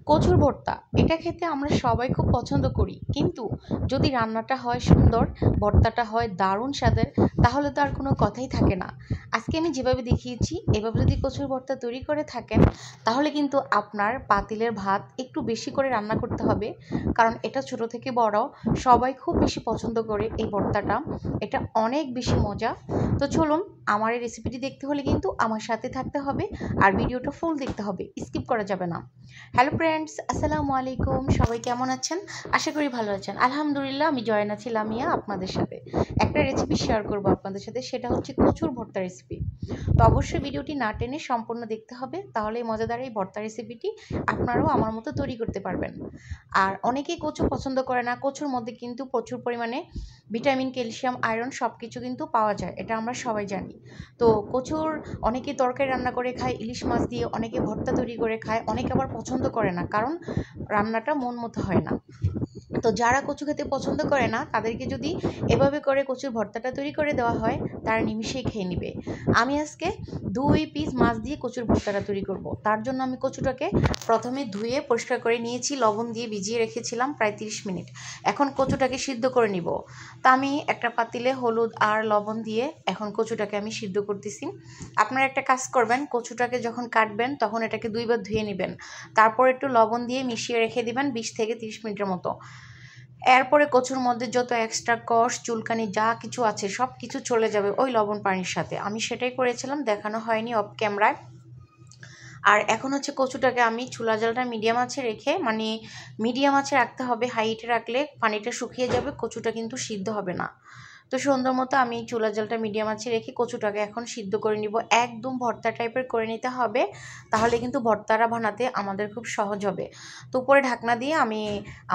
কচুর ভর্তা এটা খেতে আমরা সবাই খুব পছন্দ করি, কিন্তু যদি রান্নাটা হয় সুন্দর, ভর্তাটা হয় দারুণ স্বাদের, তাহলে তো আর কোনো কথাই থাকে না। আজকে আমি যেভাবে দেখিয়েছি এভাবে যদি কচুর ভর্তা তৈরি করে থাকেন, তাহলে কিন্তু আপনার পাতিলের ভাত একটু বেশি করে রান্না করতে হবে, কারণ এটা ছোট থেকে বড় সবাই খুব বেশি পছন্দ করে এই ভর্তাটা। এটা অনেক বেশি মজা। তো চলুন, আমার এই রেসিপিটি দেখতে হলে কিন্তু আমার সাথে থাকতে হবে, আর ভিডিওটা ফুল দেখতে হবে, স্কিপ করা যাবে না। হ্যালো ফ্রেন্ডস, আসসালামু আলাইকুম। সবাই কেমন আছেন? আশা করি ভালো আছেন। আলহামদুলিল্লাহ, আমি জয়না আছি লামিয়া আপনাদের সাথে একটা রেসিপি শেয়ার করব আপনাদের সাথে, সেটা হচ্ছে কচুর ভর্তা রেসিপি। তো অবশ্যই ভিডিওটি না টেনে সম্পূর্ণ দেখতে হবে, তাহলে এই মজাদার এই ভর্তা রেসিপিটি আপনারাও আমার মতো তৈরি করতে পারবেন। আর অনেকেই কচু পছন্দ করে না, কচুর মধ্যে কিন্তু প্রচুর পরিমাণে ভিটামিন, ক্যালসিয়াম, আয়রন সব কিছু কিন্তু পাওয়া যায়, এটা আমরা সবাই জানি। তো কচুর অনেকে তরকারি রান্না করে খায় ইলিশ মাছ দিয়ে, অনেকে ভর্তা তৈরি করে খায়, অনেকে আবার পছন্দ করে না, কারণ রান্নাটা মন মতো হয় না। তো যারা কচু খেতে পছন্দ করে না, তাদেরকে যদি এভাবে করে কচুর ভর্তাটা তৈরি করে দেওয়া হয়, তারা নিমিষেই খেয়ে নেবে। আমি আজকে 2 পিস মাছ দিয়ে কচুর ভর্তাটা তৈরি করব। তার জন্য আমি কচুটাকে প্রথমে ধুয়ে পরিষ্কার করে নিয়েছি, লবণ দিয়ে ভিজিয়ে রেখেছিলাম প্রায় 30 মিনিট। এখন কচুটাকে সিদ্ধ করে নিব। তা আমি একটা পাতিলে হলুদ আর লবণ দিয়ে এখন কচুটাকে আমি সিদ্ধ করতেছি। আপনারা একটা কাজ করবেন, কচুটাকে যখন কাটবেন তখন এটাকে 2বার ধুয়ে নেবেন, তারপর একটু লবণ দিয়ে মিশিয়ে রেখে দিবেন 20 থেকে 30 মিনিটের মতো। এরপরে কচুর মধ্যে যত এক্সট্রা কষ, চুলকানি যা কিছু আছে সব কিছু চলে যাবে ওই লবণ পানির সাথে। আমি সেটাই করেছিলাম, দেখানো হয়নি অফ ক্যামেরায়। আর এখন হচ্ছে কচুটাকে আমি চুলা জালটা মিডিয়াম আঁচে রেখে, মানে মিডিয়াম আঁচে রাখতে হবে, হাইটে রাখলে পানিটা শুকিয়ে যাবে, কচুটা কিন্তু সিদ্ধ হবে না। তো সুন্দর মতো আমি চুলা জালটা মিডিয়াম আঁচে রেখে কচুটাকে এখন সিদ্ধ করে নিব। একদম ভর্তা টাইপের করে নিতে হবে, তাহলে কিন্তু ভর্তাটা বানাতে আমাদের খুব সহজ হবে। তো উপরে ঢাকনা দিয়ে আমি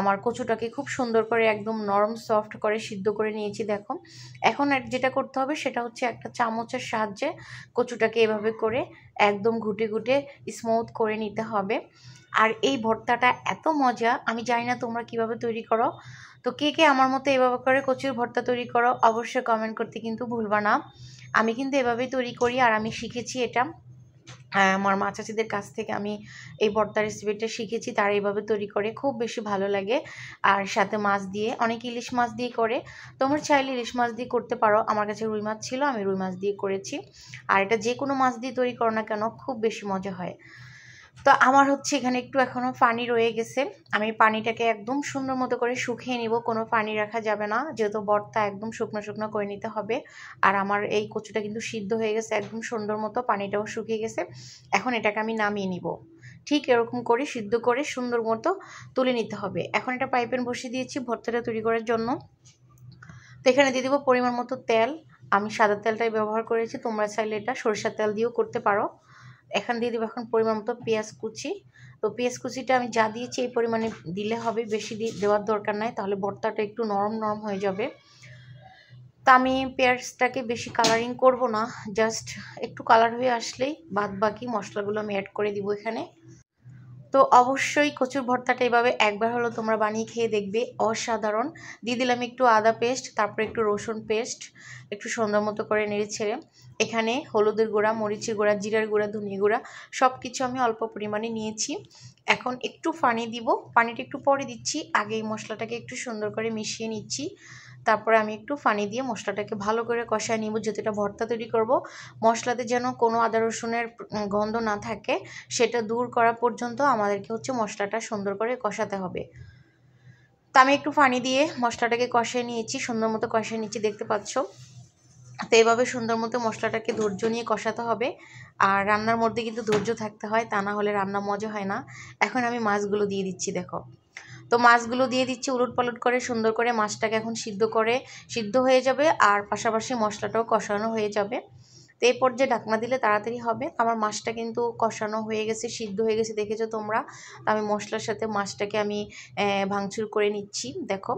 আমার কচুটাকে খুব সুন্দর করে একদম নরম সফট করে সিদ্ধ করে নিয়েছি। দেখো, এখন যেটা করতে হবে সেটা হচ্ছে একটা চামচের সাহায্যে কচুটাকে এভাবে করে একদম ঘুটে ঘুটে স্মুথ করে নিতে হবে। আর এই ভর্তাটা এত মজা, আমি জানি না তোমরা কিভাবে তৈরি করো। তো কে কে আমার মতো এভাবে করে কচুর ভর্তা তৈরি করো, অবশ্যই কমেন্ট করতে কিন্তু ভুলবা না। আমি কিন্তু এভাবেই তৈরি করি, আর আমি শিখেছি এটা আমার মা চাচিদের কাছ থেকে। আমি এই ভর্তা রেসিপিটা শিখেছি, তারা এইভাবে তৈরি করে, খুব বেশি ভালো লাগে। আর সাথে মাছ দিয়ে, অনেক ইলিশ মাছ দিয়ে করে। তোমরা চাইলে ইলিশ মাছ দিয়ে করতে পারো, আমার কাছে রুই মাছ ছিল, আমি রুই মাছ দিয়ে করেছি। আর এটা যে কোনো মাছ দিয়ে তৈরি করো না কেন, খুব বেশি মজা হয়। তো আমার হচ্ছে এখানে একটু এখনো পানি রয়ে গেছে, আমি পানিটাকে একদম সুন্দর মতো করে শুকিয়ে নিব, কোনো পানি রাখা যাবে না, যেহেতু ভর্তা একদম শুকনো শুকনো করে নিতে হবে। আর আমার এই কচুটা কিন্তু সিদ্ধ হয়ে গেছে একদম সুন্দর মতো, পানিটাও শুকিয়ে গেছে। এখন এটাকে আমি নামিয়ে নিব, ঠিক এরকম করে সিদ্ধ করে সুন্দর মতো তুলে নিতে হবে। এখন এটা পাইপেন বসিয়ে দিয়েছি ভর্তাটা তৈরি করার জন্য। তো এখানে দিয়ে দেবো পরিমাণ মতো তেল। আমি সাদা তেলটাই ব্যবহার করেছি, তোমরা চাইলে এটা সরিষার তেল দিয়েও করতে পারো। এখান দিয়ে দেবো এখন পরিমাণ মতো পেঁয়াজ কুচি। তো পেঁয়াজ কুচিটা আমি যা দিয়েছি এই পরিমাণে দিলে হবে, বেশি দেওয়ার দরকার নাই, তাহলে ভর্তাটা একটু নরম নরম হয়ে যাবে। তা আমি পেঁয়াজটাকে বেশি কালারিং করব না, জাস্ট একটু কালার হয়ে আসলেই বাদ বাকি মশলাগুলো আমি অ্যাড করে দিব এখানে। তো অবশ্যই কচুর ভর্তাটা এভাবে একবার হলো তোমরা বানিয়ে খেয়ে দেখবে, অসাধারণ। দিয়ে দিলাম একটু আদা পেস্ট, তারপরে একটু রসুন পেস্ট, একটু সুন্দর মতো করে নেড়ে ছেড়ে এখানে হলুদের গুঁড়া, মরিচের গুঁড়া, জিরার গুঁড়া, ধনিয়া গুঁড়া সব কিছু আমি অল্প পরিমাণে নিয়েছি। এখন একটু পানি দিব, পানিটা একটু পরে দিচ্ছি, আগে এই মশলাটাকে একটু সুন্দর করে মিশিয়ে নিচ্ছি। তারপরে আমি একটু পানি দিয়ে মশলাটাকে ভালো করে কষায় নিব, যেহেতু এটা ভর্তা তৈরি করব। মশলাতে যেন কোনো আদা রসুনের গন্ধ না থাকে, সেটা দূর করা পর্যন্ত আমাদেরকে হচ্ছে মশলাটা সুন্দর করে কষাতে হবে। তো আমি একটু পানি দিয়ে মশলাটাকে কষিয়ে নিয়েছি, সুন্দর মতো কষিয়ে নিচ্ছি, দেখতে পাচ্ছ। তো এইভাবে সুন্দর মতো মশলাটাকে ধৈর্য নিয়ে কষাতে হবে। আর রান্নার মধ্যে কিন্তু ধৈর্য থাকতে হয়, তা না হলে রান্না মজা হয় না। এখন আমি মাছগুলো দিয়ে দিচ্ছি, দেখো। তো মাছগুলো দিয়ে দিচ্ছি উলট পালট করে, সুন্দর করে মাছটাকে এখন সিদ্ধ হয়ে যাবে, আর পাশাপাশি মশলাটাও কষানো হয়ে যাবে। তো এই পর্যায়ে ঢাকনা দিলে তাড়াতাড়ি হবে। আমার মাছটা কিন্তু কষানো হয়ে গেছে, সিদ্ধ হয়ে গেছে, দেখেছো তোমরা। তো আমি মশলার সাথে মাছটাকে আমি ভাঙচুর করে নিচ্ছি, দেখো।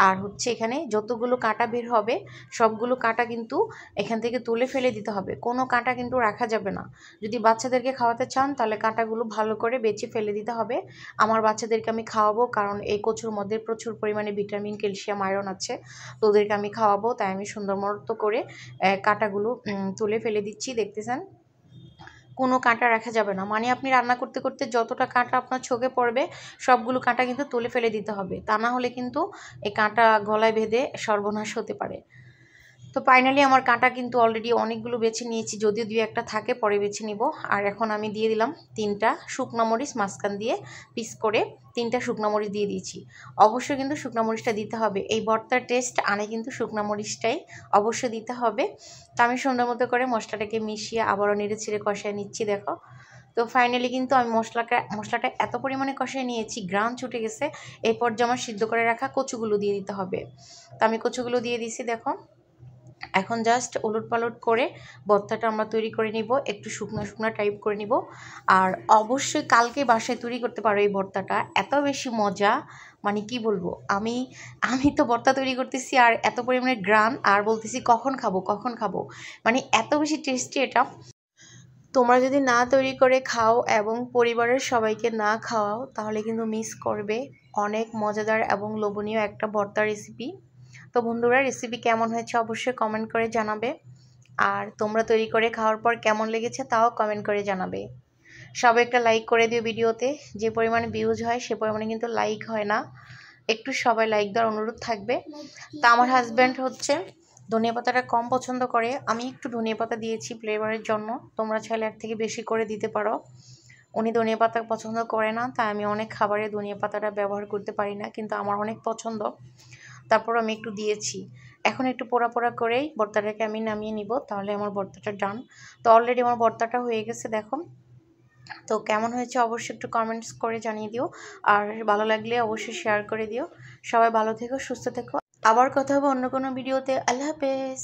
আর হচ্ছে এখানে যতগুলো কাঁটা বের হবে সবগুলো কাঁটা কিন্তু এখান থেকে তুলে ফেলে দিতে হবে, কোনো কাঁটা কিন্তু রাখা যাবে না। যদি বাচ্চাদেরকে খাওয়াতে চান তাহলে কাঁটাগুলো ভালো করে বেছে ফেলে দিতে হবে। আমার বাচ্চাদেরকে আমি খাওয়াবো, কারণ এই কচুর মধ্যে প্রচুর পরিমাণে ভিটামিন, ক্যালসিয়াম, আয়রন আছে। তো ওদেরকে আমি খাওয়াবো, তাই আমি সুন্দর মতো করে কাঁটাগুলো তুলে ফেলে দিচ্ছি, দেখতেছেন। কোনো কাঁটা রাখা যাবে না। মানে আপনি রান্না করতে করতে যতটা কাঁটা আপনার চোখে পড়বে সবগুলো কাঁটা কিন্তু তুলে ফেলে দিতে হবে, তা না হলে কিন্তু এই কাঁটা গলায় বেঁধে সর্বনাশ হতে পারে। তো ফাইনালি আমার কাঁটা কিন্তু অলরেডি অনেকগুলো বেছে নিয়েছি, যদিও 2-1টা থাকে পরে বেছে নিব। আর এখন আমি দিয়ে দিলাম 3টা শুকনো মরিচ, মাঝখান দিয়ে পিস করে 3টা শুকনো মরিচ দিয়ে দিয়েছি। অবশ্যই কিন্তু শুকনো মরিচটা দিতে হবে, এই ভর্তার টেস্ট আনে কিন্তু শুকনো মরিচটাই অবশ্যই দিতে হবে। তো আমি সুন্দর মতো করে মশলাটাকে মিশিয়ে আবারও নেড়ে ছেড়ে কষায় নিচ্ছি দেখো। তো ফাইনালি কিন্তু আমি মশলাটা এত পরিমাণে কষিয়ে নিয়েছি, গ্রান ছুটে গেছে। এই পর্যায়ে আমার সিদ্ধ করে রাখা কচুগুলো দিয়ে দিতে হবে। তো আমি কচুগুলো দিয়ে দিছি দেখো। এখন জাস্ট উলটপালট করে ভর্তাটা আমরা তৈরি করে নিব, একটু শুকনো শুকনো টাইপ করে নিব। আর অবশ্যই কালকে বাসায় তৈরি করতে পারো এই ভর্তাটা, এত বেশি মজা, মানে কি বলবো। আমি আমি তো ভর্তা তৈরি করতেছি আর এত পরিমাণে গ্রান, আর বলতেছি কখন খাবো কখন খাবো, মানে এত বেশি টেস্টি এটা। তোমরা যদি না তৈরি করে খাও এবং পরিবারের সবাইকে না খাওয়াও তাহলে কিন্তু মিস করবে অনেক মজাদার এবং লোভনীয় একটা ভর্তা রেসিপি। তো বন্ধুরা, রেসিপি কেমন হয়েছে অবশ্যই কমেন্ট করে জানাবে। আর তোমরা তৈরি করে খাওয়ার পর কেমন লেগেছে তাও কমেন্ট করে জানাবে। সবাই একটা লাইক করে দিও ভিডিওতে, যে পরিমাণে ভিউজ হয় সে পরিমাণে কিন্তু লাইক হয় না, একটু সবাই লাইক দেওয়ার অনুরোধ থাকবে। তা আমার হাজব্যান্ড হচ্ছে ধনিয়া পাতাটা কম পছন্দ করে, আমি একটু ধনিয়া পাতা দিয়েছি ফ্লেভারের জন্য, তোমরা চাইলে এর থেকে বেশি করে দিতে পারো। উনি ধনিয়া পাতা পছন্দ করে না, তাই আমি অনেক খাবারে ধনিয়া পাতাটা ব্যবহার করতে পারি না, কিন্তু আমার অনেক পছন্দ, তারপর আমি একটু দিয়েছি। এখন একটু পোড়া পোড়া করেই ভর্তাটাকে আমি নামিয়ে নিব, তাহলে আমার ভর্তাটা ডান। তো অলরেডি আমার ভর্তাটা হয়ে গেছে দেখো। তো কেমন হয়েছে অবশ্যই একটু কমেন্টস করে জানিয়ে দিও, আর ভালো লাগলে অবশ্যই শেয়ার করে দিও। সবাই ভালো থেকো, সুস্থ থেকো, আবার কথা হবে অন্য কোনো ভিডিওতে। আল্লাহ হাফেজ।